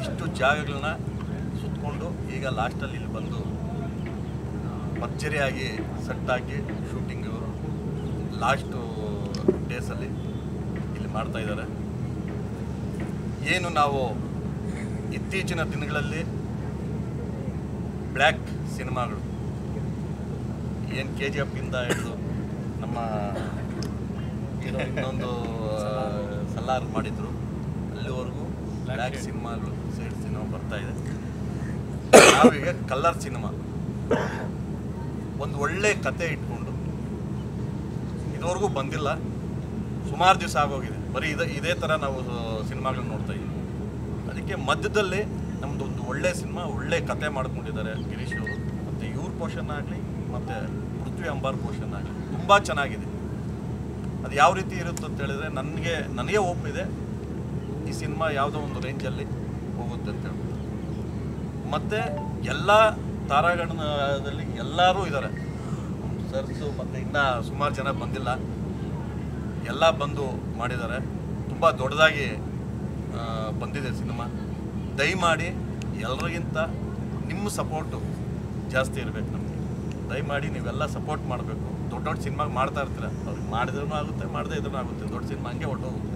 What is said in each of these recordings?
ಇಷ್ಟು ಜಾಗಗಳನ್ನ ಸುತ್ತಕೊಂಡು ಈಗ ಲಾಸ್ಟಲ್ಲಿ ಇಲ್ಲಿ ಬಂದು ಭರ್ಜರಿಯಾಗಿ ಸೆಟ್ಟಾಗಿ ಶೂಟಿಂಗು ಲಾಸ್ಟು ಡೇಸಲ್ಲಿ ಇಲ್ಲಿ ಮಾಡ್ತಾಯಿದ್ದಾರೆ. ಏನು ನಾವು ಇತ್ತೀಚಿನ ದಿನಗಳಲ್ಲಿ ಬ್ಲ್ಯಾಕ್ ಸಿನಿಮಾಗಳು ಏನು KGF ಇಂದ ಹಿಡಿದು ನಮ್ಮ ಇನ್ನೊಂದು ಸಲಾರ್ ಮಾಡಿದ್ರು, ಅಲ್ಲಿವರೆಗೂ ಬ್ಲ್ಯಾಕ್ ಸಿನಿಮಾಗಳು ಸೈಡ್ ಸಿನಿಮಾ ಬರ್ತಾಯಿದೆ. ನಾವೀಗ ಕಲರ್ ಸಿನಿಮಾ ಒಂದು ಒಳ್ಳೆ ಕತೆ ಇಟ್ಕೊಂಡು ಇದುವರೆಗೂ ಬಂದಿಲ್ಲ, ಸುಮಾರು ದಿವಸ ಆಗೋಗಿದೆ, ಬರೀ ಇದೇ ಥರ ನಾವು ಸಿನಿಮಾಗಳನ್ನ ನೋಡ್ತಾ ಇದ್ದೀವಿ. ಅದಕ್ಕೆ ಮಧ್ಯದಲ್ಲಿ ನಮ್ಮದು ಒಂದು ಒಳ್ಳೆ ಸಿನಿಮಾ, ಒಳ್ಳೆ ಕತೆ ಮಾಡ್ಕೊಂಡಿದ್ದಾರೆ ಗಿರೀಶ್ ಅವರು. ಮತ್ತು ಇವ್ರ ಪೋರ್ಷನ್ ಆಗಲಿ ಮತ್ತು ಪೃಥ್ವಿ ಅಂಬಾರ್ ಪೋರ್ಷನ್ ಆಗಲಿ ತುಂಬ ಚೆನ್ನಾಗಿದೆ. ಅದು ಯಾವ ರೀತಿ ಇರುತ್ತೆ ಅಂತ ಹೇಳಿದ್ರೆ ನನಗೆ ಒಪ್ಪಿದೆ ಈ ಸಿನಿಮಾ ಯಾವುದೋ ಒಂದು ರೇಂಜಲ್ಲಿ ಹೋಗುತ್ತೆ ಅಂತ ಹೇಳ್ಬೋದು. ಮತ್ತು ಎಲ್ಲ ತಾರಾಗಣದಲ್ಲಿ ಎಲ್ಲರೂ ಇದ್ದಾರೆ, ಸರ್ಸು ಮತ್ತು ಇನ್ನೂ ಸುಮಾರು ಜನ ಬಂದಿಲ್ಲ, ಎಲ್ಲ ಬಂದು ಮಾಡಿದ್ದಾರೆ. ತುಂಬ ದೊಡ್ಡದಾಗಿ ಬಂದಿದೆ ಸಿನಿಮಾ. ದಯಮಾಡಿ ಎಲ್ಲರಿಗಿಂತ ನಿಮ್ಮ ಸಪೋರ್ಟು ಜಾಸ್ತಿ ಇರಬೇಕು ನಮಗೆ. ದಯಮಾಡಿ ನೀವೆಲ್ಲ ಸಪೋರ್ಟ್ ಮಾಡಬೇಕು. ದೊಡ್ಡ ದೊಡ್ಡ ಸಿನಿಮಾ ಮಾಡ್ತಾ ಇರ್ತೀರ, ಅವ್ರಿಗೆ ಮಾಡಿದ್ರೂ ಆಗುತ್ತೆ, ಮಾಡದೇ ಇದ್ರೂ ಆಗುತ್ತೆ. ದೊಡ್ಡ ಸಿನಿಮಾ ಹಂಗೆ ಹೊರಟೋಗುತ್ತೆ.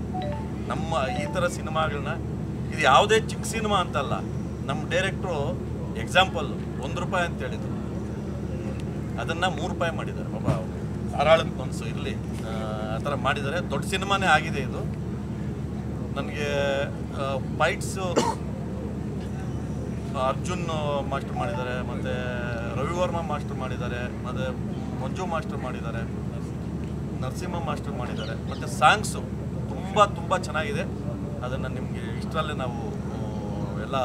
ನಮ್ಮ ಈ ಥರ ಸಿನಿಮಾಗಳನ್ನ, ಇದು ಯಾವುದೇ ಚಿಕ್ಕ ಸಿನಿಮಾ ಅಂತಲ್ಲ, ನಮ್ಮ ಡೈರೆಕ್ಟ್ರು ಎಕ್ಸಾಂಪಲ್ ₹1 ಅಂತ ಹೇಳಿದರು, ಅದನ್ನು ₹3 ಮಾಡಿದ್ದಾರೆ. ಪಾಪ ಧಾರಾಳದ ಮನಸ್ಸು ಇರಲಿ, ಆ ಥರ ಮಾಡಿದ್ದಾರೆ. ದೊಡ್ಡ ಸಿನಿಮಾನೇ ಆಗಿದೆ ಇದು. ನನಗೆ ಫೈಟ್ಸು ಅರ್ಜುನ್ ಮಾಸ್ಟರ್ ಮಾಡಿದ್ದಾರೆ, ಮತ್ತು ರವಿವರ್ಮ ಮಾಸ್ಟರ್ ಮಾಡಿದ್ದಾರೆ, ಮತ್ತು ಮಂಜು ಮಾಸ್ಟರ್ ಮಾಡಿದ್ದಾರೆ, ನರಸಿಂಹ ಮಾಸ್ಟರ್ ಮಾಡಿದ್ದಾರೆ. ಮತ್ತು ಸಾಂಗ್ಸು ತುಂಬ ಚೆನ್ನಾಗಿದೆ. ಅದನ್ನು ನಿಮಗೆ ಇಷ್ಟರಲ್ಲೇ ನಾವು ಎಲ್ಲ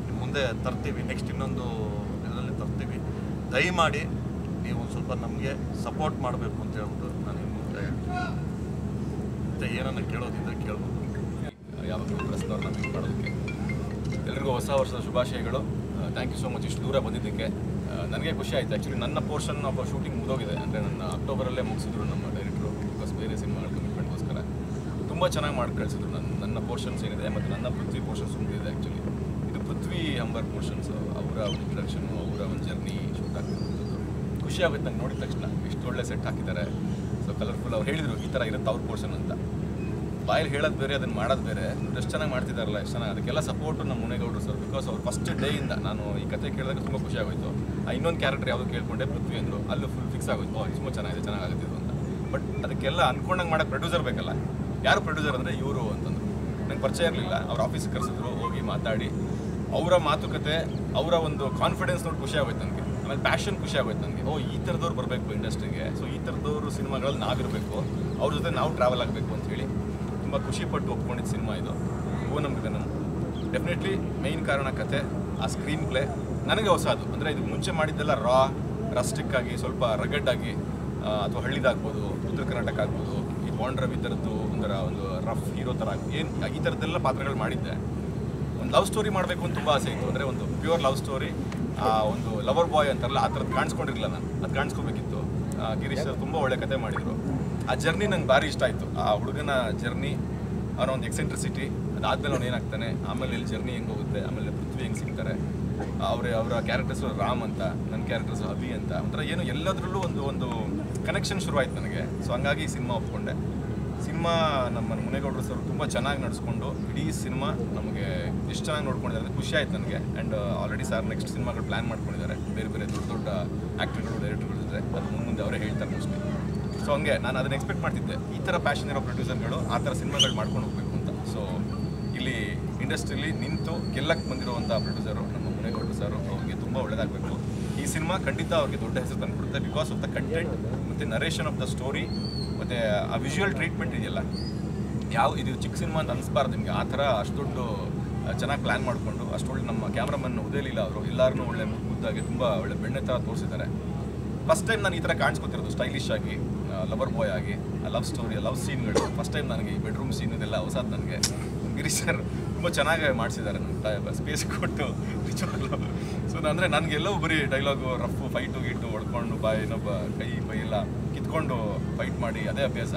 ನಿಮ್ಮ ಮುಂದೆ ತರ್ತೀವಿ, ನೆಕ್ಸ್ಟ್ ಇನ್ನೊಂದು ಇದರಲ್ಲಿ ತರ್ತೀವಿ. ದಯಮಾಡಿ ನೀವು ಒಂದು ಸ್ವಲ್ಪ ನಮಗೆ ಸಪೋರ್ಟ್ ಮಾಡಬೇಕು ಅಂತ ಹೇಳ್ಬಿಟ್ಟು ನಾನು ನಿಮ್ಮ ಮುಂದೆ ಮತ್ತು ಏನನ್ನು ಕೇಳೋದಿದ್ದರೆ ಕೇಳ್ಬೋದು. ಯಾವಾಗಲೂ ಪ್ರೆಸ್ನವ್ರನ್ನ ಮೀಟ್ ಮಾಡೋದಕ್ಕೆ ಎಲ್ರಿಗೂ ಹೊಸ ವರ್ಷದ ಶುಭಾಶಯಗಳು. ಥ್ಯಾಂಕ್ ಯು ಸೋ ಮಚ್ ಇಷ್ಟು ದೂರ ಬಂದಿದ್ದಕ್ಕೆ. ನನಗೆ ಖುಷಿ ಆಯಿತು. ಆ್ಯಕ್ಚುಲಿ ನನ್ನ ಪೋರ್ಷನ್ ಆಫ್ ಶೂಟಿಂಗ್ ಮುಗಿದೋಗಿದೆ, ಅಂದರೆ ನನ್ನ ಅಕ್ಟೋಬರಲ್ಲೇ ಮುಗಿಸಿದ್ರು ನಮ್ಮ ಡೈರೆಕ್ಟ್ರು, ಬಿಕಾಸ್ ಬೇರೆ ಸಿನಿಮಾಗಳ ಕಮಿಟ್ಮೆಂಟ್ಗೋಸ್ಕರ. ತುಂಬ ಚೆನ್ನಾಗಿ ಮಾಡಿ ಕಳಿಸಿದ್ರು. ನನ್ನ ಪೋರ್ಷನ್ಸ್ ಏನಿದೆ ಮತ್ತು ನನ್ನ ಪೃಥ್ವಿ ಪೋರ್ಷನ್ಸ್ ಮುಗಿದಿದೆ. ಆ್ಯಕ್ಚುಲಿ ಇದು ಪೃಥ್ವಿ ಅಂಬರ್ ಪೋರ್ಷನ್ಸು, ಅವರ ಒಂದು ಇಂಟ್ರಡಕ್ಷನು, ಅವರ ಒಂದು ಜರ್ನಿ ಶೂಟ್ ಆಗ್ತಿರೋದು ಖುಷಿ ಆಗುತ್ತೆ ನಂಗೆ ನೋಡಿದ ತಕ್ಷಣ. ಇಷ್ಟು ಒಳ್ಳೆ ಸೆಟ್ ಹಾಕಿದ್ದಾರೆ, ಸೊ ಕಲರ್ಫುಲ್. ಅವ್ರು ಹೇಳಿದರು ಈ ಥರ ಇರುತ್ತೆ ಅವ್ರ ಪೋರ್ಷನ್ ಅಂತ. ಬಾಯಲ್ಲಿ ಹೇಳೋದು ಬೇರೆ, ಅದನ್ನು ಮಾಡೋದು ಬೇರೆ. ಎಷ್ಟು ಚೆನ್ನಾಗಿ ಮಾಡ್ತಿದ್ದಾರಲ್ಲ, ಎಷ್ಟು ಚೆನ್ನಾಗಿ. ಅದಕ್ಕೆಲ್ಲ ಸಪೋರ್ಟು ನಮ್ಮ ಮುನೇಗೌಡರು ಸರ್. ಬಿಕಾಸ್ ಅವ್ರು ಫಸ್ಟ್ ಡೇಯಿಂದ ನಾನು ಈ ಕತೆ ಕೇಳಿದಾಗ ತುಂಬ ಖುಷಿ ಆಗೋಯಿತು. ಇನ್ನೊಂದು ಕ್ಯಾರೆಕ್ಟರ್ ಯಾವುದು ಕೇಳ್ಕೊಂಡೆ, ಪೃಥ್ವಿ ಅಂದರು. ಅಲ್ಲೂ ಫುಲ್ ಫಿಕ್ಸ್ ಆಗೋಯ್ತು, ತುಂಬ ಚೆನ್ನಾಗಿದೆ, ಚೆನ್ನಾಗಾಗುತ್ತಿದ್ದು ಅಂತ. ಬಟ್ ಅದಕ್ಕೆಲ್ಲ ಅನ್ಕೊಂಡಂಗೆ ಮಾಡೋಕ್ಕೆ ಪ್ರೊಡ್ಯೂಸರ್ ಬೇಕಲ್ಲ. ಯಾರು ಪ್ರೊಡ್ಯೂಸರ್ ಅಂದರೆ ಇವರು ಅಂತಂದರು. ನಂಗೆ ಪರಿಚಯ ಇರಲಿಲ್ಲ. ಅವ್ರ ಆಫೀಸಿಗೆ ಕರೆಸಿದ್ರು, ಹೋಗಿ ಮಾತಾಡಿ ಅವರ ಮಾತುಕತೆ, ಅವರ ಒಂದು ಕಾನ್ಫಿಡೆನ್ಸ್ ನೋಡಿ ಖುಷಿ ಆಗೋಯ್ತು ನನಗೆ. ಆಮೇಲೆ ಪ್ಯಾಷನ್ ಖುಷಿ ಆಗೋಯ್ತು ನನಗೆ. ಈ ಥರದವ್ರು ಬರಬೇಕು ಇಂಡಸ್ಟ್ರಿಗೆ, ಸೊ ಈ ಥರದವ್ರು ಸಿನಿಮಾಗಳಲ್ಲಿ ನಾವಿರಬೇಕು, ಅವ್ರ ಜೊತೆ ನಾವು ಟ್ರಾವೆಲ್ ಆಗಬೇಕು ಅಂತ ಹೇಳಿ ತುಂಬ ಖುಷಿಪಟ್ಟು ಒಪ್ಕೊಂಡಿದ್ದ ಸಿನಿಮಾ ಇದು. ನಮಗೆ ನಾನು ಡೆಫಿನೆಟ್ಲಿ ಮೇಯ್ನ್ ಕಾರಣ ಕತೆ, ಆ ಸ್ಕ್ರೀನ್ ಪ್ಲೇ ನನಗೆ ಹೊಸದು. ಅಂದರೆ ಇದು ಮುಂಚೆ ಮಾಡಿದ್ದೆಲ್ಲ ರಸ್ಟಿಕ್ ಆಗಿ, ಸ್ವಲ್ಪ ರಗಡ್ ಆಗಿ, ಅಥವಾ ಹಳ್ಳಿದಾಗ್ಬೋದು, ಉತ್ತರ ಕರ್ನಾಟಕ ಆಗ್ಬೋದು, ಈ ಬಾಂಡ್ ರವಿ ಥರದ್ದು ಒಂದು ರಫ್ ಹೀರೋ ಥರ ಏನು ಈ ಥರದ್ದೆಲ್ಲ ಪಾತ್ರಗಳು ಮಾಡಿದ್ದೆ. ಒಂದು ಲವ್ ಸ್ಟೋರಿ ಮಾಡಬೇಕು ಅಂತ ತುಂಬ ಆಸೆ ಇತ್ತು. ಅಂದರೆ ಒಂದು ಪ್ಯೂರ್ ಲವ್ ಸ್ಟೋರಿ, ಒಂದು ಲವರ್ ಬಾಯ್ ಅಂತಾರಲ್ಲ, ಆ ಥರದ್ದು ಕಾಣಿಸ್ಕೊಂಡಿರಲಿಲ್ಲ ನಾನು. ಅದು ಕಾಣಿಸ್ಕೋಬೇಕಿತ್ತು. ಗಿರೀಶ್ ಅವರು ತುಂಬ ಒಳ್ಳೆ ಕತೆ ಮಾಡಿದರು. ಆ ಜರ್ನಿ ನಂಗೆ ಭಾರಿ ಇಷ್ಟ ಆಯಿತು. ಆ ಹುಡುಗನ ಜರ್ನಿ, ಅವನ ಒಂದು ಎಕ್ಸೆಂಟ್ರಿಸಿಟಿ, ಅದಾದಮೇಲೆ ಅವ್ನು ಏನಾಗ್ತಾನೆ, ಆಮೇಲೆ ಇಲ್ಲಿ ಜರ್ನಿ ಹೆಂಗೆ ಹೋಗುತ್ತೆ, ಆಮೇಲೆ ಪೃಥ್ವಿ ಹೆಂಗೆ ಸಿಗ್ತಾರೆ, ಅವರ ಕ್ಯಾರೆಕ್ಟರ್ಸು ರಾಮ್ ಅಂತ, ನನ್ನ ಕ್ಯಾರೆಕ್ಟರ್ಸು ಅಭಿ ಅಂತ, ಒಂಥರ ಏನು ಎಲ್ಲದರಲ್ಲೂ ಒಂದು ಕನೆಕ್ಷನ್ ಶುರುವಾಯಿತು ನನಗೆ. ಸೊ ಹಂಗಾಗಿ ಈ ಸಿನಿಮಾ ಒಪ್ಕೊಂಡೆ. ಸಿನಿಮಾ ನಮ್ಮ ಮುನೇಗೌಡರು ಸರ್ ತುಂಬ ಚೆನ್ನಾಗಿ ನಡೆಸ್ಕೊಂಡು ಇಡೀ ಸಿನಿಮಾ ನಮಗೆ ಎಷ್ಟು ಚೆನ್ನಾಗಿ ನೋಡ್ಕೊಂಡಿದ್ದಾರೆ ಅಂದರೆ ಖುಷಿ ಆಯ್ತು ನನಗೆ. ಆ್ಯಂಡ್ ಆಲ್ರೆಡಿ ಸರ್ ನೆಕ್ಸ್ಟ್ ಸಿನಿಮಾಗಳು ಪ್ಲ್ಯಾನ್ ಮಾಡ್ಕೊಂಡಿದ್ದಾರೆ, ಬೇರೆ ದೊಡ್ಡ ಆ್ಯಕ್ಟರ್ಗಳು, ಡೈರೆಕ್ಟರ್ಗಳು ಇದ್ದಾರೆ. ಅದು ಮುಂದೆ ಅವರೇ ಹೇಳ್ತಾರೆ ಮೋಸ್ಟ್ಲಿ. ಸೊ ಹಂಗೆ ನಾನು ಅದನ್ನು ಎಕ್ಸ್ಪೆಕ್ಟ್ ಮಾಡ್ತಿದ್ದೆ, ಈ ಥರ ಪ್ಯಾಷನ್ ಇರೋ ಪ್ರೊಡ್ಯೂಸರ್ಗಳು ಆ ಥರ ಸಿನಿಮಾಗಳು ಮಾಡ್ಕೊಂಡು ಹೋಗಬೇಕು ಅಂತ. ಸೊ ಇಲ್ಲಿ ಇಂಡಸ್ಟ್ರಿಯಲ್ಲಿ ನಿಂತು ಗೆಲ್ಲಕ್ಕೆ ಬಂದಿರುವಂಥ ಪ್ರೊಡ್ಯೂಸರು ನಮ್ಮ ಮುನೇಗೌಡರು ಸರ್, ಅವ್ರಿಗೆ ತುಂಬ ಒಳ್ಳೆಯದಾಗಬೇಕು. ಈ ಸಿನಿಮಾ ಖಂಡಿತ ಅವ್ರಿಗೆ ದೊಡ್ಡ ಹೆಸರು ತಂದುಕೊಡುತ್ತೆ, ಬಿಕಾಸ್ ಆಫ್ ದ ಕಂಟೆಂಟ್ ಮತ್ತು ನರೇಷನ್ ಆಫ್ ದ ಸ್ಟೋರಿ ಮತ್ತು ಆ ವಿಜುವಲ್ ಟ್ರೀಟ್ಮೆಂಟ್ ಇದೆಯಲ್ಲ. ಇದು ಚಿಕ್ಕ ಸಿನಿಮಾ ಅಂತ ಅನಿಸ್ಬಾರ್ದು ನಿಮಗೆ. ಆ ಥರ ಅಷ್ಟು ದೊಡ್ಡ ಚೆನ್ನಾಗಿ ಪ್ಲ್ಯಾನ್ ಮಾಡಿಕೊಂಡು, ಅಷ್ಟೊಳ್ಳೆ ನಮ್ಮ ಕ್ಯಾಮ್ರಾಮನ್ ಉದಯಲಿಲ್ಲ ಅವರು ಎಲ್ಲರೂ ಒಳ್ಳೆ ಮುದ್ದಾಗಿ ತುಂಬ ಒಳ್ಳೆ ಬೆಣ್ಣೆ ಥರ ತೋರಿಸಿದ್ದಾರೆ. ಫಸ್ಟ್ ಟೈಮ್ ನಾನು ಈ ಥರ ಕಾಣಿಸ್ಕೊತಿರೋದು, ಸ್ಟೈಲಿಶ್ ಆಗಿ, ಲವರ್ ಬಾಯ್ ಆಗಿ, ಆ ಲವ್ ಸ್ಟೋರಿ, ಲವ್ ಸೀನ್ಗಳು ಫಸ್ಟ್ ಟೈಮ್ ನನಗೆ. ಈ ಬೆಡ್ರೂಮ್ ಸೀನ್ ಇದೆಲ್ಲ ಹೊಸದು ನನಗೆ. ಗಿರೀಶ್ ಸರ್ ತುಂಬ ಚೆನ್ನಾಗಿ ಮಾಡಿಸಿದ್ದಾರೆ, ನಮ್ಮ ಸ್ಪೇಸ್ ಕೊಟ್ಟು ನಿಜವಾಗ್ಲೂ. ಸೊ ಅಂದರೆ ನನಗೆಲ್ಲವೂ ಬರೀ ಡೈಲಾಗು, ರಫು, ಫೈಟು ಗೀಟು ಹೊಡ್ಕೊಂಡು ಇನ್ನೊಬ್ಬ ಕೈ ಎಲ್ಲ ಕಿತ್ಕೊಂಡು ಫೈಟ್ ಮಾಡಿ ಅದೇ ಅಭ್ಯಾಸ.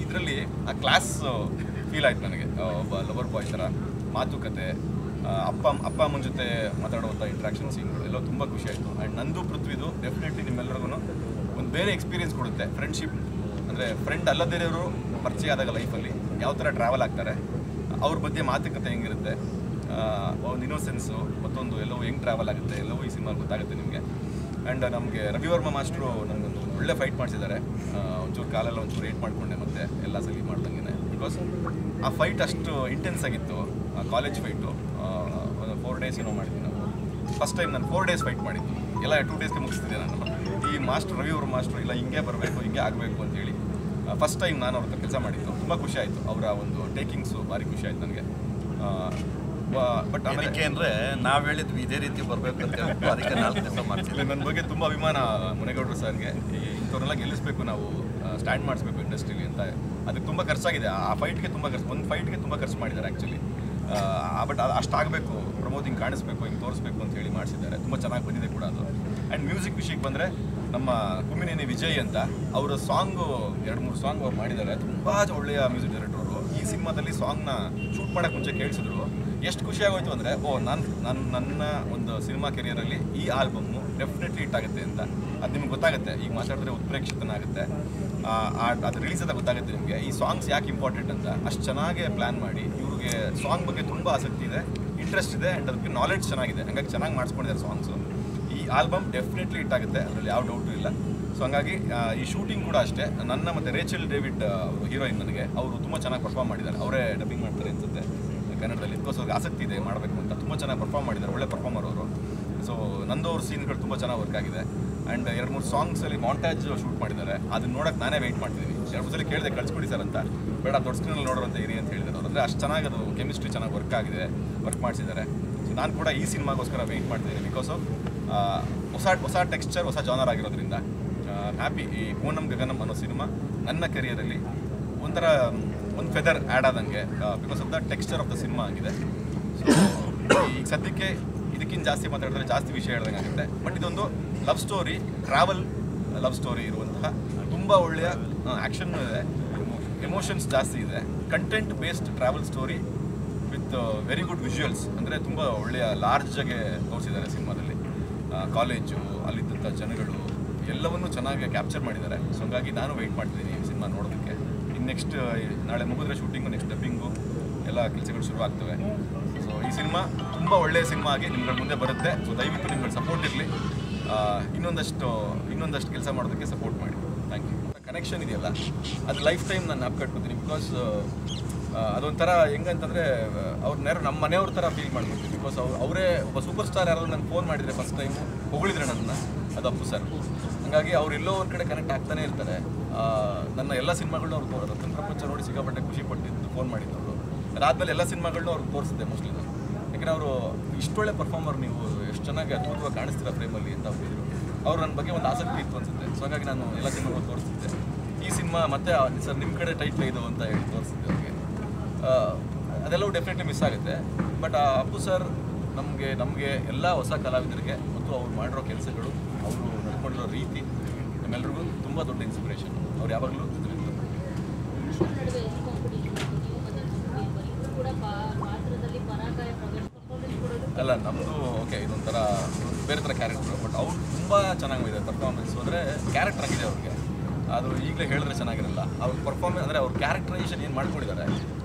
ಇದರಲ್ಲಿ ಆ ಕ್ಲಾಸ್ ಫೀಲ್ ಆಯ್ತು ನನಗೆ. ಒಬ್ಬ ಲವರ್ ಬಾಯ್ ಥರ ಮಾತುಕತೆ, ಅಪ್ಪ ಅಮ್ಮನ ಜೊತೆ ಮಾತಾಡುವಂಥ ಇಂಟ್ರಾಕ್ಷನ್ ಸೀನ್ಗಳು ಎಲ್ಲ ತುಂಬ ಖುಷಿ ಆಯಿತು. ಆ್ಯಂಡ್ ನಂದು ಪೃಥ್ವಿದು ಡೆಫಿನೆಟ್ಲಿ ನಿಮ್ಮೆಲ್ಲರಿಗೂ ಒಂದು ಬೇರೆ ಎಕ್ಸ್ಪೀರಿಯನ್ಸ್ ಕೊಡುತ್ತೆ. ಫ್ರೆಂಡ್ಶಿಪ್ ಅಂದರೆ ಫ್ರೆಂಡ್ ಅಲ್ಲದೇರವರು ಪರಿಚಯ ಆದಾಗ ಲೈಫಲ್ಲಿ ಯಾವ ಥರ ಟ್ರಾವೆಲ್ ಆಗ್ತಾರೆ, ಅವ್ರ ಮಧ್ಯೆ ಮಾತುಕತೆ ಹೆಂಗಿರುತ್ತೆ, ಒಂದು ಇನ್ನೋಸೆನ್ಸು, ಮತ್ತೊಂದು ಎಲ್ಲವೂ ಹೆಂಗೆ ಟ್ರಾವೆಲ್ ಆಗುತ್ತೆ, ಎಲ್ಲವೂ ಈ ಸಿನಿಮಾ ಗೊತ್ತಾಗುತ್ತೆ ನಿಮಗೆ. ಆ್ಯಂಡ್ ನಮಗೆ ರವಿವರ್ಮ ಮಾಸ್ಟ್ರು ನಮಗೊಂದು ಒಳ್ಳೆ ಫೈಟ್ ಮಾಡಿಸಿದ್ದಾರೆ. ಒಂಚೂರು ಕಾಲೆಲ್ಲ ಒಂಚೂರು ಏಟ್ ಮಾಡಿಕೊಂಡೆ ಮತ್ತೆ ಎಲ್ಲ ಸಲಿ ಮಾಡ್ದಂಗೆ, ಬಿಕಾಸ್ ಆ ಫೈಟ್ ಅಷ್ಟು ಇಂಟೆನ್ಸ್ ಆಗಿತ್ತು. ಕಾಲೇಜ್ ಫೈಟು ಒಂದು 4 days ಏನೋ ಮಾಡಿದ್ವಿ ನಾವು. ಫಸ್ಟ್ ಟೈಮ್ ನಾನು 4 days ಫೈಟ್ ಮಾಡಿದ್ದು, ಎಲ್ಲ 2 daysಗೆ ಮುಗಿಸ್ತಿದ್ದೆ ನಾನು. ಈ ಮಾಸ್ಟ್ರು ರವಿವರ್ಮ ಮಾಸ್ಟ್ರು ಇಲ್ಲ ಹಿಂಗೆ ಬರಬೇಕು ಹಿಂಗೆ ಆಗಬೇಕು ಅಂತೇಳಿ ಫಸ್ಟ್ ಟೈಮ್ ನಾನು ಅವ್ರ ಹತ್ರ ಕೆಲಸ ಮಾಡಿದ್ದು. ತುಂಬ ಖುಷಿ ಆಯಿತು. ಅವರ ಒಂದು ಟೇಕಿಂಗ್ಸು ಭಾರಿ ಖುಷಿ ಆಯಿತು ನನಗೆ. ಬಟ್ ಅದಕ್ಕೆ ಅಂದರೆ ನಾವು ಹೇಳಿದ್ವಿ ಇದೇ ರೀತಿ ಬರಬೇಕು ಅಂತ ಅದಕ್ಕೆ 4 ದಿವಸ ಮಾಡ್ತೀವಿ. ನನ್ನ ಬಗ್ಗೆ ತುಂಬ ಅಭಿಮಾನ ಮುನೇಗೌಡರು ಸರ್ಗೆ. ಇಂಥವ್ರನ್ನೆಲ್ಲ ಗೆಲ್ಲಿಸಬೇಕು, ನಾವು ಸ್ಟ್ಯಾಂಡ್ ಮಾಡಿಸ್ಬೇಕು ಇಂಡಸ್ಟ್ರೀಲಿ ಅಂತ. ಅದಕ್ಕೆ ತುಂಬ ಖರ್ಚಾಗಿದೆ. ಆ ಫೈಟ್ಗೆ ತುಂಬ ಖರ್ಚು, ಒಂದು ಫೈಟ್ಗೆ ತುಂಬ ಖರ್ಚು ಮಾಡಿದ್ದಾರೆ ಆ್ಯಕ್ಚುಲಿ. ಬಟ್ ಅದು ಅಷ್ಟಾಗಬೇಕು, ಪ್ರಮೋದ್ ಹಿಂಗೆ ಕಾಣಿಸ್ಬೇಕು, ಹಿಂಗೆ ತೋರಿಸ್ಬೇಕು ಅಂತ ಹೇಳಿ ಮಾಡಿಸಿದ್ದಾರೆ. ತುಂಬ ಚೆನ್ನಾಗಿ ಬಂದಿದೆ ಕೂಡ ಅದು. ಆ್ಯಂಡ್ ಮ್ಯೂಸಿಕ್ ವಿಷಯಕ್ಕೆ ಬಂದರೆ ನಮ್ಮ ಕುಮ್ಮಿನೇನಿ ವಿಜಯ್ ಅಂತ ಅವರ ಸಾಂಗು 2-3 ಸಾಂಗ್ ಅವ್ರು ಮಾಡಿದ್ದಾರೆ. ತುಂಬ ಒಳ್ಳೆಯ ಮ್ಯೂಸಿಕ್ ಡೈರೆಕ್ಟರ್ ಅವರು. ಈ ಸಿನಿಮಾದಲ್ಲಿ ಸಾಂಗ್ನ ಶೂಟ್ ಮಾಡೋಕ್ಕೆ ಮುಂಚೆ ಕೇಳಿಸಿದ್ರು. ಎಷ್ಟು ಖುಷಿ ಆಗೋಯ್ತು ಅಂದರೆ, ನನ್ನ ಒಂದು ಸಿನಿಮಾ ಕೆರಿಯರಲ್ಲಿ ಈ ಆಲ್ಬಮ್ಮು ಡೆಫಿನೆಟ್ಲಿ ಹಿಟ್ ಆಗುತ್ತೆ ಅಂತ. ಅದು ನಿಮ್ಗೆ ಗೊತ್ತಾಗುತ್ತೆ, ಈಗ ಮಾತಾಡಿದ್ರೆ ಉತ್ಪ್ರೇಕ್ಷಿತನ ಆಗುತ್ತೆ. ಅದು ರಿಲೀಸ್ ಅಂತ ಗೊತ್ತಾಗುತ್ತೆ ನಿಮಗೆ. ಈ ಸಾಂಗ್ಸ್ ಯಾಕೆ ಇಂಪಾರ್ಟೆಂಟ್ ಅಂತ ಅಷ್ಟು ಚೆನ್ನಾಗೇ ಪ್ಲ್ಯಾನ್ ಮಾಡಿ, ಇವ್ರಿಗೆ ಸಾಂಗ್ ಬಗ್ಗೆ ತುಂಬ ಆಸಕ್ತಿ ಇದೆ, ಇಂಟ್ರೆಸ್ಟ್ ಇದೆ, ಆ್ಯಂಡ್ ಅದಕ್ಕೆ ನಾಲೆಡ್ಜ್ ಚೆನ್ನಾಗಿದೆ. ಹಂಗಾಗಿ ಚೆನ್ನಾಗಿ ಮಾಡಿಸ್ಕೊಂಡಿದ್ದಾರೆ ಸಾಂಗ್ಸು. ಈ ಆಲ್ಬಮ್ ಡೆಫಿನೆಟ್ಲಿ ಹಿಟ್ ಆಗುತ್ತೆ, ಅದರಲ್ಲಿ ಯಾವ ಡೌಟು ಇಲ್ಲ. ಸೊ ಹಂಗಾಗಿ ಈ ಶೂಟಿಂಗ್ ಕೂಡ ಅಷ್ಟೇ. ನನ್ನ ಮತ್ತು ರೇಚಲ್ ಡೇವಿಡ್ ಅವರು ಹೀರೋಯಿನ್ ನನಗೆ, ಅವರು ತುಂಬ ಚೆನ್ನಾಗಿ ಪರ್ಫಾರ್ಮ್ ಮಾಡಿದ್ದಾರೆ. ಅವರೇ ಡಬ್ಬಿಂಗ್ ಮಾಡ್ತಾರೆ ಅನ್ಸುತ್ತೆ ಕನ್ನಡದಲ್ಲಿ. ಇದಕ್ಕೋಸ್ಕರ ಆಸಕ್ತಿ ಇದೆ ಮಾಡಬೇಕು ಅಂತ. ತುಂಬ ಚೆನ್ನಾಗಿ ಪರ್ಫಾರ್ಮ್ ಮಾಡಿದ್ದಾರೆ, ಒಳ್ಳೆ ಪರ್ಫಾರ್ಮರ್ ಅವರು. ಸೊ ನಂದು ಅವ್ರ ಸೀನ್ಗಳು ತುಂಬ ಚೆನ್ನಾಗಿ ವರ್ಕ್ ಆಗಿದೆ. ಆ್ಯಂಡ್ 2-3 ಸಾಂಗ್ಸಲ್ಲಿ ಮಾಂಟೇಜ್ ಶೂಟ್ ಮಾಡಿದ್ದಾರೆ. ಅದನ್ನ ನೋಡೋಕೆ ನಾನೇ ವೆಯ್ಟ್ ಮಾಡ್ತಿದ್ದೀನಿ. 2 ಸಲ ಕೇಳಿದೆ ಕಳಿಸ್ಕೊಡಿ ಸರ್ ಅಂತ. ಬೇಡ ದೊಡ್ಡ ಸ್ಕ್ರೀನಲ್ಲಿ ನೋಡೋರಂತ ಇರಿ ಅಂತ ಹೇಳಿದ್ದಾರೆ ಅವರು. ಅಂದರೆ ಅಷ್ಟು ಚೆನ್ನಾಗಿ ಅದು ಕೆಮಿಸ್ಟ್ರಿ ಚೆನ್ನಾಗಿ ವರ್ಕ್ ಆಗಿದೆ, ವರ್ಕ್ ಮಾಡಿಸಿದ್ದಾರೆ. ಸೊ ನಾನು ಕೂಡ ಈ ಸಿನಿಮಾಗೋಸ್ಕರ ವೆಯ್ಟ್ ಮಾಡ್ತಿದ್ದೀನಿ. ಬಿಕಾಸ್ ಆಫ್ ಹೊಸ ಟೆಕ್ಸ್ಚರ್, ಹೊಸ ಜಾನರ್ ಆಗಿರೋದ್ರಿಂದ ಹ್ಯಾಪಿ. ಈ ಪೂನಂ ಗಗನಂ ಅನ್ನೋ ಸಿನಿಮಾ ನನ್ನ ಕೆರಿಯರಲ್ಲಿ ಒಂಥರ ಒಂದು ಫೆದರ್ ಆ್ಯಡ್ ಆದಂಗೆ, because of the texture of the cinema ಆಗಿದೆ. ಸೊ ಈಗ ಸದ್ಯಕ್ಕೆ ಇದಕ್ಕಿಂತ ಜಾಸ್ತಿ ಮಾತಾಡಿದ್ರೆ ಜಾಸ್ತಿ ವಿಷಯ ಹೇಳ್ದಂಗೆ ಆಗುತ್ತೆ. ಬಟ್ ಇದೊಂದು love story, travel love story ಇರುವಂತಹ ತುಂಬ ಒಳ್ಳೆಯ ಆ್ಯಕ್ಷನ್ ಇದೆ, ಎಮೋಷನ್ಸ್ ಜಾಸ್ತಿ ಇದೆ, content based travel story with very good visuals. ಅಂದರೆ ತುಂಬ ಒಳ್ಳೆಯ ಲಾರ್ಜಾಗೆ ತೋರಿಸಿದ್ದಾರೆ ಸಿನಿಮಾದಲ್ಲಿ. ಕಾಲೇಜು, ಅಲ್ಲಿದ್ದಂಥ ಜನಗಳು ಎಲ್ಲವನ್ನೂ ಚೆನ್ನಾಗಿ ಕ್ಯಾಪ್ಚರ್ ಮಾಡಿದ್ದಾರೆ. ಸೊ ಹಂಗಾಗಿ ನಾನು ವೆಯ್ಟ್ ಮಾಡ್ತಿದ್ದೀನಿ ಈ ಸಿನಿಮಾ ನೋಡೋದಕ್ಕೆ. ಇನ್ನು ನೆಕ್ಸ್ಟ್ ನಾಳೆ ಮುಗಿದ್ರೆ ಶೂಟಿಂಗು, ನೆಕ್ಸ್ಟ್ ಡಬ್ಬಿಂಗು ಎಲ್ಲ ಕೆಲಸಗಳು ಶುರು ಆಗ್ತವೆ. ಸೊ ಈ ಸಿನಿಮಾ ತುಂಬ ಒಳ್ಳೆಯ ಸಿನಿಮಾ ಆಗಿ ನಿಮ್ಗಳ ಮುಂದೆ ಬರುತ್ತೆ. ಸೊ ದಯವಿಟ್ಟು ನಿಮ್ಗಳ ಸಪೋರ್ಟ್ ಇರಲಿ. ಇನ್ನೊಂದಷ್ಟು ಕೆಲಸ ಮಾಡೋದಕ್ಕೆ ಸಪೋರ್ಟ್ ಮಾಡಿ. Thank you. ಕನೆಕ್ಷನ್ ಇದೆಯಲ್ಲ, ಅದು ಲೈಫ್ ಟೈಮ್ ನಾನು ಕಟ್ಕೊತೀನಿ. ಬಿಕಾಸ್ ಅದೊಂಥರ ಹೆಂಗಂತಂದರೆ ನಮ್ಮ ಮನೆಯವ್ರ ಥರ ಫೀಲ್ ಮಾಡ್ಕೊತೀನಿ. ಬಿಕಾಸ್ ಅವರೇ ಒಬ್ಬ ಸೂಪರ್ ಸ್ಟಾರ್ ಯಾರಾದರೂ ನನಗೆ ಫೋನ್ ಮಾಡಿದರೆ ಫಸ್ಟ್ ಟೈಮು ಹೊಗಳಿದ್ರೆ ನನ್ನನ್ನು, ಅದು ಅಪ್ಪು ಸರ್. ಹಾಗಾಗಿ ಅವ್ರು ಎಲ್ಲೋ ಒಂದು ಕಡೆ ಕನೆಕ್ಟ್ ಆಗ್ತಾನೆ ಇರ್ತಾರೆ. ನನ್ನ ಎಲ್ಲ ಸಿನಿಮಾಗಳನ್ನೂ ಅವ್ರು ರತನ್ ಪ್ರಪಂಚ ನೋಡಿ ಸಿಕ್ಕಾಪಟ್ಟೆ ಖುಷಿ ಪಟ್ಟಿದ್ದು, ಫೋನ್ ಮಾಡಿದ್ದವರು. ಅದಾದಮೇಲೆ ಎಲ್ಲ ಸಿನಿಮಾಗಳನ್ನೂ ಅವ್ರಿಗೆ ತೋರಿಸಿದ್ದೆ ಮೋಸ್ಟ್ಲಿ ನಾನು. ಯಾಕೆಂದರೆ ಅವರು ಇಷ್ಟೊಳ್ಳೆ ಪರ್ಫಾರ್ಮರ್, ನೀವು ಎಷ್ಟು ಚೆನ್ನಾಗಿ ಅದ್ಭುತವಾಗಿ ಕಾಣಿಸ್ತೀರ ಫ್ರೇಮಲ್ಲಿ ಅಂತ ಹೇಳಿದರು. ಅವ್ರು ನನ್ನ ಬಗ್ಗೆ ಒಂದು ಆಸಕ್ತಿ ಇತ್ತು ಅನಿಸುತ್ತೆ. ಸೊ ಹಾಗಾಗಿ ನಾನು ಎಲ್ಲ ಸಿನಿಮಾಗಳು ತೋರಿಸ್ತಿದ್ದೆ. ಈ ಸಿನಿಮಾ ಮತ್ತೆ ಸರ್ ನಿಮ್ಮ ಕಡೆ ಟೈಟ್ಲ್ ಇದು ಅಂತ ಹೇಳಿ ತೋರಿಸ್ತಿದ್ದೆ ಅವ್ರಿಗೆ. ಅದೆಲ್ಲವೂ ಡೆಫಿನೆಟ್ಲಿ ಮಿಸ್ ಆಗುತ್ತೆ. ಬಟ್ ಅಪ್ಪು ಸರ್ ನಮಗೆ ಎಲ್ಲ ಹೊಸ ಕಲಾವಿದರಿಗೆ ಮತ್ತು ಅವ್ರು ಮಾಡಿರೋ ಕೆಲಸಗಳು, ಅವರು ನಡ್ಕೊಂಡಿರೋ ರೀತಿ ನಮ್ಮೆಲ್ರಿಗೂ ತುಂಬ ದೊಡ್ಡ ಇನ್ಸ್ಪಿರೇಷನ್. ಅವ್ರು ಯಾವಾಗಲೂ ಅಲ್ಲ, ನಮ್ಮದು ಓಕೆ ಇದೊಂಥರ ಬೇರೆ ಥರ ಕ್ಯಾರೆಕ್ಟ್ರು. ಬಟ್ ಅವ್ರು ತುಂಬ ಚೆನ್ನಾಗಿದೆ ಪರ್ಫಾರ್ಮೆನ್ಸು. ಅಂದರೆ ಕ್ಯಾರೆಕ್ಟರ್ ಆಗಿದೆ ಅವ್ರಿಗೆ. ಅದು ಈಗಲೇ ಹೇಳಿದ್ರೆ ಚೆನ್ನಾಗಿರಲ್ಲ. ಅವ್ರ ಪರ್ಫಾರ್ಮೆನ್ಸ್ ಅಂದರೆ ಅವ್ರ ಕ್ಯಾರೆಕ್ಟರೈಸೇಷನ್ ಏನು ಮಾಡ್ಕೊಂಡಿದ್ದಾರೆ,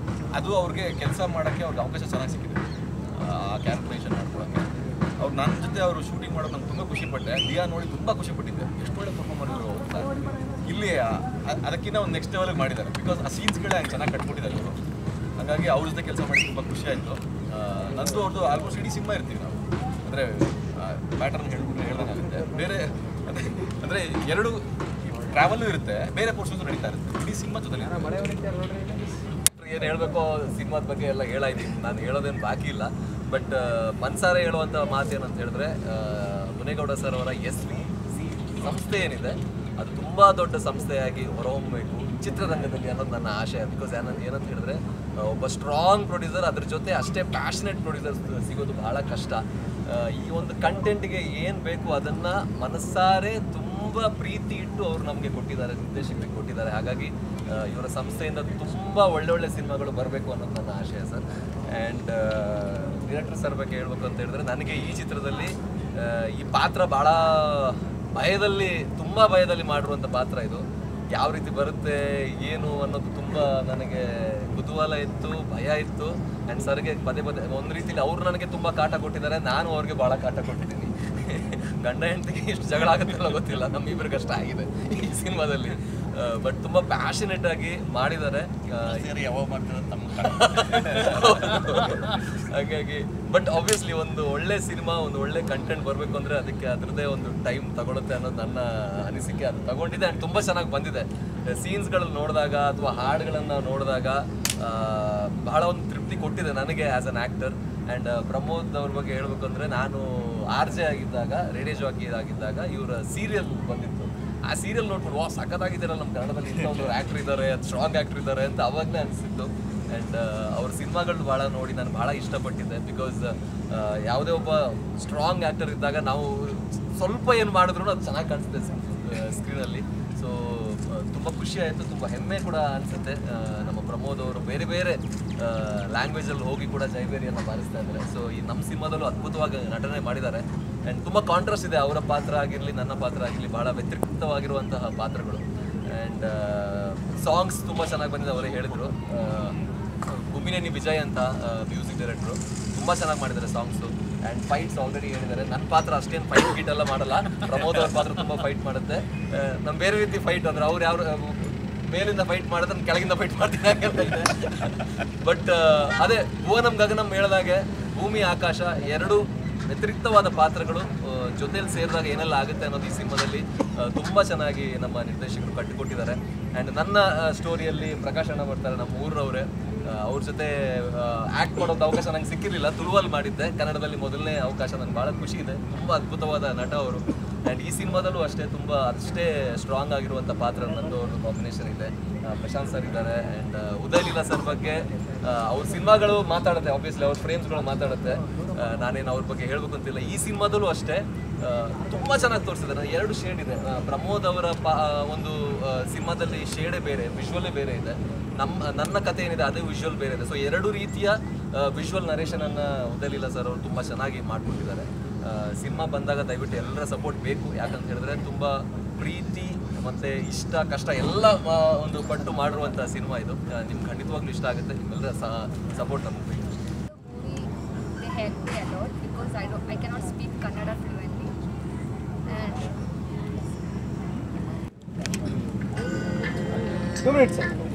ಅದು ಅವ್ರಿಗೆ ಕೆಲಸ ಮಾಡೋಕ್ಕೆ ಅವ್ರಿಗೆ ಅವಕಾಶ ಚೆನ್ನಾಗಿ ಸಿಕ್ಕಿದೆ. ಆ ಕ್ಯಾರೆಕ್ಟರೈಸೇಷನ್ ಮಾಡ್ಕೊಳ್ಳೋಕ್ಕೆ ಅವ್ರು ನನ್ನ ಜೊತೆ ಅವರು ಶೂಟಿಂಗ್ ಮಾಡೋದು ನಂಗೆ ತುಂಬ ಖುಷಿಪಟ್ಟೆ. ದಿಯಾ ನೋಡಿ ತುಂಬ ಖುಷಿಪಟ್ಟಿದ್ದೆ, ಎಷ್ಟು ಒಳ್ಳೆ ಪರ್ಫಾರ್ಮರ್ ಇವರು ಅಂತ. ಇಲ್ಲಿ ಅದಕ್ಕಿಂತ ಒಂದು ನೆಕ್ಸ್ಟ್ ಲೆವೆಲ್ಗೆ ಮಾಡಿದ್ದಾರೆ. ಬಿಕಾಸ್ ಆ ಸೀನ್ಸ್ಗಳೇ ಹಂಗೆ ಚೆನ್ನಾಗಿ ಕಟ್ಕೊಟ್ಟಿದ್ದಾರೆ ಇವರು. ಹಾಗಾಗಿ ಅವ್ರ ಜೊತೆ ಕೆಲಸ ಮಾಡಿ ತುಂಬ ಖುಷಿ ಆಯಿತು. ನಂದು ಅವ್ರದ್ದು ಆಲ್ಮೋಸ್ಟ್ ಇಡೀ ಸಿನಿಮಾ ಇರ್ತೀವಿ ನಾವು. ಅಂದರೆ ಪ್ಯಾಟರ್ನ್ ಹೇಳ್ದಂಗಾಗುತ್ತೆ. ಬೇರೆ ಅಂದರೆ ಎರಡು ಟ್ರಾವೆಲ್ಲು ಇರುತ್ತೆ, ಬೇರೆ ಪೋರ್ಷನ್ಸು ನಡೀತಾ ಇರುತ್ತೆ ಇಡೀ ಸಿನಿಮಾ ಜೊತೆಲಿ. ಏನು ಹೇಳಬೇಕು ಸಿನಿಮಾದ ಬಗ್ಗೆ ಎಲ್ಲ ಹೇಳಿದ್ದೀನಿ, ನಾನು ಹೇಳೋದೇನು ಬಾಕಿ ಇಲ್ಲ. ಬಟ್ ಮನ್ಸಾರೆ ಹೇಳುವಂಥ ಮಾತೇನಂತ ಹೇಳಿದ್ರೆ, ಮುನೇಗೌಡ ಸರ್ ಅವರ SVC ಸಂಸ್ಥೆ ಏನಿದೆ ಅದು ತುಂಬ ದೊಡ್ಡ ಸಂಸ್ಥೆಯಾಗಿ ಹೊರಹೊಮ್ಮಬೇಕು ಚಿತ್ರರಂಗದಲ್ಲಿ ಅನ್ನೋದು ನನ್ನ ಆಶಯ. ಬಿಕಾಸ್ ಏನಂತ ಹೇಳಿದ್ರೆ, ಒಬ್ಬ ಸ್ಟ್ರಾಂಗ್ ಪ್ರೊಡ್ಯೂಸರ್, ಅದ್ರ ಜೊತೆ ಅಷ್ಟೇ ಪ್ಯಾಷನೇಟ್ ಪ್ರೊಡ್ಯೂಸರ್ಸ್ ಸಿಗೋದು ಬಹಳ ಕಷ್ಟ. ಈ ಒಂದು ಕಂಟೆಂಟ್ಗೆ ಏನು ಬೇಕು ಅದನ್ನು ಮನಸ್ಸಾರೆ ತುಂಬ ತುಂಬ ಪ್ರೀತಿ ಇಟ್ಟು ಅವರು ನಮಗೆ ಕೊಟ್ಟಿದ್ದಾರೆ, ನಿರ್ದೇಶಕರಿಗೆ ಕೊಟ್ಟಿದ್ದಾರೆ. ಹಾಗಾಗಿ ಇವರ ಸಂಸ್ಥೆಯಿಂದ ತುಂಬ ಒಳ್ಳೊಳ್ಳೆ ಸಿನಿಮಾಗಳು ಬರಬೇಕು ಅನ್ನೋದು ನನ್ನ ಆಶಯ ಸರ್. ಆ್ಯಂಡ್ ಡೈರೆಕ್ಟರ್ ಸರ್ ಬಗ್ಗೆ ಹೇಳ್ಬೇಕು ಅಂತ ಹೇಳಿದ್ರೆ, ನನಗೆ ಈ ಚಿತ್ರದಲ್ಲಿ ಈ ಪಾತ್ರ ಭಾಳ ತುಂಬ ಭಯದಲ್ಲಿ ಮಾಡಿರುವಂಥ ಪಾತ್ರ ಇದು. ಯಾವ ರೀತಿ ಬರುತ್ತೆ ಏನು ಅನ್ನೋದು ತುಂಬ ನನಗೆ ಕುತೂಹಲ ಇತ್ತು, ಭಯ ಇತ್ತು. ಆ್ಯಂಡ್ ಸರ್ಗೆ ಪದೇ ಒಂದು ರೀತಿಯಲ್ಲಿ ಅವರು ನನಗೆ ತುಂಬ ಕಾಟ ಕೊಟ್ಟಿದ್ದಾರೆ, ನಾನು ಅವ್ರಿಗೆ ಭಾಳ ಕಾಟ ಕೊಟ್ಟಿದ್ದೀನಿ. ಗಂಡ ಹೆಂಡತಿಗೆ ಎಷ್ಟು ಜಗಳ ಆಗುತ್ತಲ್ಲ ಗೊತ್ತಿಲ್ಲ, ನಮ್ಮಿಬ್ಬರಿಗೆ ಕಷ್ಟ ಆಗಿದೆ ಈ ಸಿನಿಮಾದಲ್ಲಿ. ಬಟ್ ತುಂಬ ಪ್ಯಾಷನೇಟ್ ಆಗಿ ಮಾಡಿದ್ದಾರೆ. ಹಾಗಾಗಿ ಬಟ್ ಆಬ್ವಿಯಸ್ಲಿ ಒಂದು ಒಳ್ಳೆ ಸಿನಿಮಾ, ಒಂದು ಒಳ್ಳೆ ಕಂಟೆಂಟ್ ಬರಬೇಕು ಅಂದರೆ ಅದಕ್ಕೆ ಅದರದ್ದೇ ಒಂದು ಟೈಮ್ ತಗೊಳುತ್ತೆ ಅನ್ನೋದು ನನ್ನ ಅನಿಸಿಕೆ. ಅದು ತಗೊಂಡಿದೆ ಆ್ಯಂಡ್ ತುಂಬ ಚೆನ್ನಾಗಿ ಬಂದಿದೆ. ಸೀನ್ಸ್ಗಳಲ್ಲಿ ನೋಡಿದಾಗ ಅಥವಾ ಹಾಡುಗಳನ್ನು ನೋಡಿದಾಗ ಬಹಳ ಒಂದು ತೃಪ್ತಿ ಕೊಟ್ಟಿದೆ ನನಗೆ as an actor. And Pramod ಅವ್ರ ಬಗ್ಗೆ ಹೇಳ್ಬೇಕು ಅಂದರೆ, ನಾನು RJ ಆಗಿದ್ದಾಗ, ರೇಡಿಯೋ ಜಾಕಿ ಆಗಿದ್ದಾಗ ಇವರ ಸೀರಿಯಲ್ ಬಂದಿತ್ತು. ಆ ಸೀರಿಯಲ್ ನೋಡ್ಕೊಂಡು ಸಖತ್ತಾಗಿದ್ದಾರಲ್ಲ, ನಮ್ಮ ಕನ್ನಡದಲ್ಲಿ ಇಂಥ ಒಂದು ಆ್ಯಕ್ಟ್ರ್ ಇದ್ದಾರೆ, ಸ್ಟ್ರಾಂಗ್ ಆ್ಯಕ್ಟ್ರ್ ಇದ್ದಾರೆ ಅಂತ ಅವಾಗಲೇ ಅನಿಸಿತ್ತು. ಆ್ಯಂಡ್ ಅವ್ರ ಸಿನಿಮಾಗಳು ಭಾಳ ನೋಡಿ ನಾನು ಭಾಳ ಇಷ್ಟಪಟ್ಟಿದ್ದೆ. ಬಿಕಾಸ್ ಯಾವುದೇ ಒಬ್ಬ ಸ್ಟ್ರಾಂಗ್ ಆ್ಯಕ್ಟರ್ ಇದ್ದಾಗ ನಾವು ಸ್ವಲ್ಪ ಏನು ಮಾಡಿದ್ರು ಅದು ಚೆನ್ನಾಗಿ ಕಾಣಿಸುತ್ತೆ ಸ್ಕ್ರೀನಲ್ಲಿ. ಸೊ ತುಂಬ ಖುಷಿ ಆಯಿತು, ತುಂಬ ಹೆಮ್ಮೆ ಕೂಡ ಅನಿಸುತ್ತೆ. ನಮ್ಮ ಪ್ರಮೋದ್ ಅವರು ಬೇರೆ ಬೇರೆ ಲ್ಯಾಂಗ್ವೇಜಲ್ಲಿ ಹೋಗಿ ಕೂಡ ಜೈಬೇರಿಯನ್ನು ಬಾರಿಸ್ತಾ ಇದ್ದಾರೆ. ಸೊ ಈ ನಮ್ಮ ಸಿನಿಮಾದಲ್ಲೂ ಅದ್ಭುತವಾಗಿ ನಟನೆ ಮಾಡಿದ್ದಾರೆ. ಆ್ಯಂಡ್ ತುಂಬ ಕಾಂಟ್ರಾಸ್ಟ್ ಇದೆ, ಅವರ ಪಾತ್ರ ಆಗಿರಲಿ ನನ್ನ ಪಾತ್ರ ಆಗಿರಲಿ, ಭಾಳ ವ್ಯತಿರಿಕ್ತವಾಗಿರುವಂತಹ ಪಾತ್ರಗಳು. ಆ್ಯಂಡ್ ಸಾಂಗ್ಸ್ ತುಂಬ ಚೆನ್ನಾಗಿ ಬಂದಿದೆ. ಅವರೇ ಹೇಳಿದರು, ಗುಮ್ಮಿನೇನಿ ವಿಜಯ್ ಅಂತ ಮ್ಯೂಸಿಕ್ ಡೈರೆಕ್ಟ್ರು, ತುಂಬ ಚೆನ್ನಾಗಿ ಮಾಡಿದ್ದಾರೆ ಸಾಂಗ್ಸು. ಆ್ಯಂಡ್ ಫೈಟ್ಸ್ ಆಲ್ರೆಡಿ ಹೇಳಿದ್ದಾರೆ. ನನ್ನ ಪಾತ್ರ ಅಷ್ಟೇನು ಫೈಟ್ ಗೀಟ್ ಎಲ್ಲ ಮಾಡಲ್ಲ, ಪ್ರಮೋದ್ ಅವ್ರ ಪಾತ್ರ ತುಂಬ ಫೈಟ್ ಮಾಡುತ್ತೆ. ನಮ್ಮ ಬೇರೆ ರೀತಿ ಫೈಟ್ ಅಂದರೆ ಅವ್ರು ಯಾವ ಮೇಲಿಂದ ಫೈಟ್ ಮಾಡಿದ್ರೆ ನಾನು ಕೆಳಗಿಂದ ಫೈಟ್ ಮಾಡ್ತೀನಿ ಅಂತ ಇದೆ. ಬಟ್ ಅದೇ ಭುವನಂ ಗಗನಂ ಹೇಳಿದಾಗೆ ಭೂಮಿ ಆಕಾಶ ಎರಡು ವ್ಯತಿರಿಕ್ತವಾದ ಪಾತ್ರಗಳು ಜೊತೆಯಲ್ಲಿ ಸೇರಿದಾಗ ಏನೆಲ್ಲ ಆಗುತ್ತೆ ಅನ್ನೋದು ಈ ಸಿನಿಮಾದಲ್ಲಿ ತುಂಬ ಚೆನ್ನಾಗಿ ನಮ್ಮ ನಿರ್ದೇಶಕರು ಕಟ್ಟಿಕೊಟ್ಟಿದ್ದಾರೆ. ಆ್ಯಂಡ್ ನನ್ನ ಸ್ಟೋರಿಯಲ್ಲಿ ಪ್ರಕಾಶ್ ಅಣ್ಣ ಬರ್ತಾರೆ, ನಮ್ಮ ಊರವರೇ. ಅವ್ರ ಜೊತೆ ಆ್ಯಕ್ಟ್ ಮಾಡೋದು ಅವಕಾಶ ನಂಗೆ ಸಿಕ್ಕಿರಲಿಲ್ಲ, ತುಳುವಲ್ಲಿ ಮಾಡಿದ್ದೆ. ಕನ್ನಡದಲ್ಲಿ ಮೊದಲನೇ ಅವಕಾಶ, ನನಗೆ ಭಾಳ ಖುಷಿ ಇದೆ. ತುಂಬ ಅದ್ಭುತವಾದ ನಟ ಅವರು. ಆ್ಯಂಡ್ ಈ ಸಿನಿಮಾದಲ್ಲೂ ಅಷ್ಟೇ ಸ್ಟ್ರಾಂಗ್ ಆಗಿರುವಂಥ ಪಾತ್ರ ನಂದು ಅವ್ರದ್ದು ಕಾಂಬಿನೇಷನ್ ಇದೆ. ಪ್ರಶಾಂತ್ ಸರ್ ಇದ್ದಾರೆ. ಆ್ಯಂಡ್ ಉದಯ್ ಲೀಲಾ ಸರ್ ಬಗ್ಗೆ ಅವ್ರ ಸಿನಿಮಾಗಳು ಮಾತಾಡುತ್ತೆ, ಆಬ್ವಿಯಸ್ಲಿ ಅವ್ರ ಫ್ರೇಮ್ಸ್ಗಳು ಮಾತಾಡುತ್ತೆ. ನಾನೇನು ಅವ್ರ ಬಗ್ಗೆ ಹೇಳ್ಬೇಕು ಅಂತಿಲ್ಲ. ಈ ಸಿನಿಮಾದಲ್ಲೂ ಅಷ್ಟೇ ತುಂಬ ಚೆನ್ನಾಗಿ ತೋರಿಸಿದ್ದಾರೆ. ಎರಡು ಶೇಡ್ ಇದೆ. ಪ್ರಮೋದ್ ಅವರ ಒಂದು ಸಿನಿಮಾದಲ್ಲಿ ಶೇಡೇ ಬೇರೆ, ವಿಜುವಲೇ ಬೇರೆ ಇದೆ. ನನ್ನ ಕಥೆ ಏನಿದೆ ಅದೇ ವಿಜುವಲ್ ಬೇರೆ ಇದೆ. ಸೊ ಎರಡು ರೀತಿಯ ವಿಜುವಲ್ ನರೇಷನನ್ನು ಉದಯ್ ಲೀಲಾ ಸರ್ ಅವರು ತುಂಬ ಚೆನ್ನಾಗಿ ಮಾಡ್ಕೊಟ್ಟಿದ್ದಾರೆ. ಸಿನಿಮಾ ಬಂದಾಗ ದಯವಿಟ್ಟು ಎಲ್ಲರ ಸಪೋರ್ಟ್ ಬೇಕು. ಯಾಕಂತ ಹೇಳಿದ್ರೆ ತುಂಬ ಪ್ರೀತಿ ಮತ್ತು ಇಷ್ಟ ಕಷ್ಟ ಎಲ್ಲ ಒಂದು ಪಟ್ಟು ಮಾಡಿರುವಂಥ ಸಿನಿಮಾ ಇದು. ನಿಮ್ಗೆ ಖಂಡಿತವಾಗ್ಲೂ ಇಷ್ಟ ಆಗುತ್ತೆ. ನಿಮ್ಮೆಲ್ಲರ ಸಪೋರ್ಟ್ ನಮಗೆ ಬೇಕು. They helped me a lot because I cannot speak Kannada fluently. And 2 minutes.